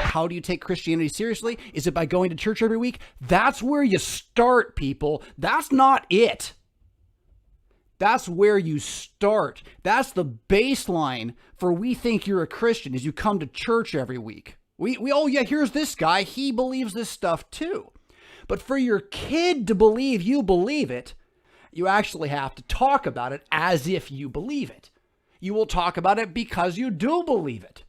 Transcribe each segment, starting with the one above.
How do you take Christianity seriously? Is it by going to church every week? That's where you start, people. That's not it. That's where you start. That's the baseline for we think you're a Christian, is you come to church every week. Oh yeah, here's this guy. He believes this stuff too. But for your kid to believe you believe it, you actually have to talk about it as if you believe it. You will talk about it because you do believe it.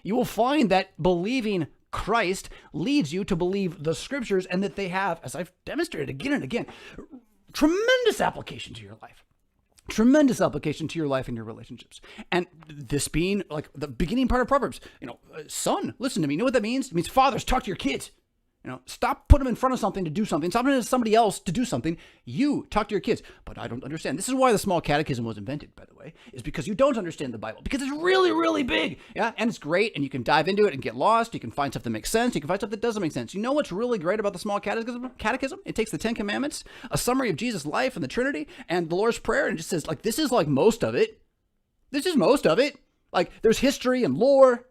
You will find that believing Christ leads you to believe the scriptures, and that they have, as I've demonstrated again and again, tremendous application to your life. Tremendous application to your life and your relationships. And this being like the beginning part of Proverbs, son, listen to me. You know what that means? It means fathers, talk to your kids. Stop putting them in front of something to do something. Stop putting somebody else to do something. You talk to your kids. But I don't understand. This is why the small catechism was invented, by the way, is because you don't understand the Bible. Because it's really, really big. Yeah. And it's great. And you can dive into it and get lost. You can find stuff that makes sense. You can find stuff that doesn't make sense. You know what's really great about the small catechism? It takes the 10 Commandments, a summary of Jesus' life and the Trinity, and the Lord's Prayer, and it just says, this is like most of it. This is most of it. Like, there's history and lore.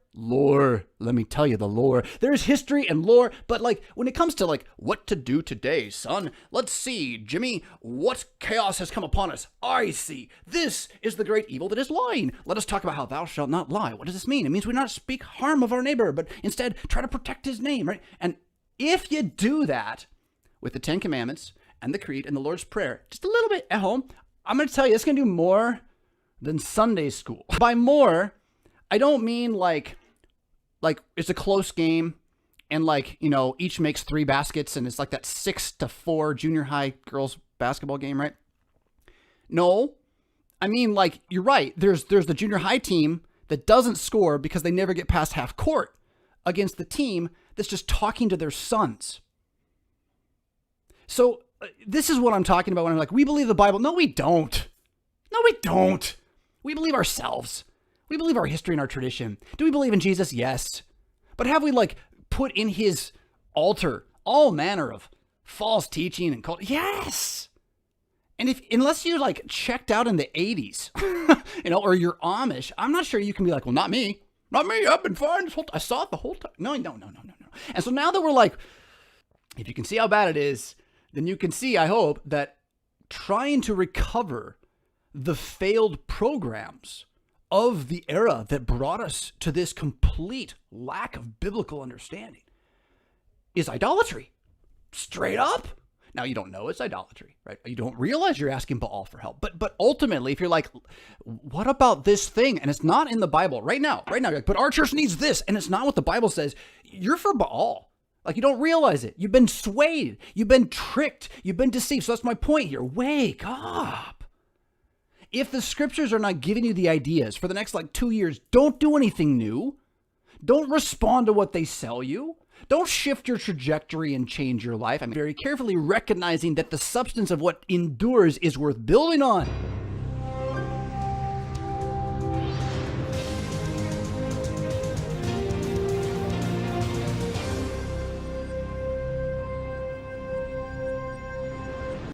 Let me tell you the lore. There's history and lore, but when it comes to what to do today, son, let's see, Jimmy, what chaos has come upon us? I see. This is the great evil that is lying. Let us talk about how thou shalt not lie. What does this mean? It means we not speak harm of our neighbor, but instead try to protect his name, right? And if you do that with the 10 Commandments and the Creed and the Lord's Prayer, just a little bit at home, I'm going to tell you, it's going to do more than Sunday school. By more, I don't mean like it's a close game and each makes 3 baskets and it's like that 6-4 junior high girls basketball game, right? No, I mean you're right. There's the junior high team that doesn't score because they never get past half court against the team that's just talking to their sons. So this is what I'm talking about when I'm like, we believe the Bible. No, we don't. No, we don't. We believe ourselves. We believe our history and our tradition. Do we believe in Jesus? Yes. But have we put in his altar all manner of false teaching and cult? Yes. And unless you're checked out in the 80s, or you're Amish, I'm not sure you can be well, not me. Not me. I've been fine this whole time. I saw it the whole time. No. And so now that we're if you can see how bad it is, then you can see, I hope, that trying to recover the failed programs of the era that brought us to this complete lack of biblical understanding is idolatry. Straight up. Now, you don't know it's idolatry, right? You don't realize you're asking Baal for help. But ultimately, if you're what about this thing? And it's not in the Bible right now, you're but our church needs this. And it's not what the Bible says. You're for Baal. You don't realize it. You've been swayed. You've been tricked. You've been deceived. So that's my point here. Wake up. If the scriptures are not giving you the ideas for the next 2 years, don't do anything new. Don't respond to what they sell you. Don't shift your trajectory and change your life. Very carefully recognizing that the substance of what endures is worth building on.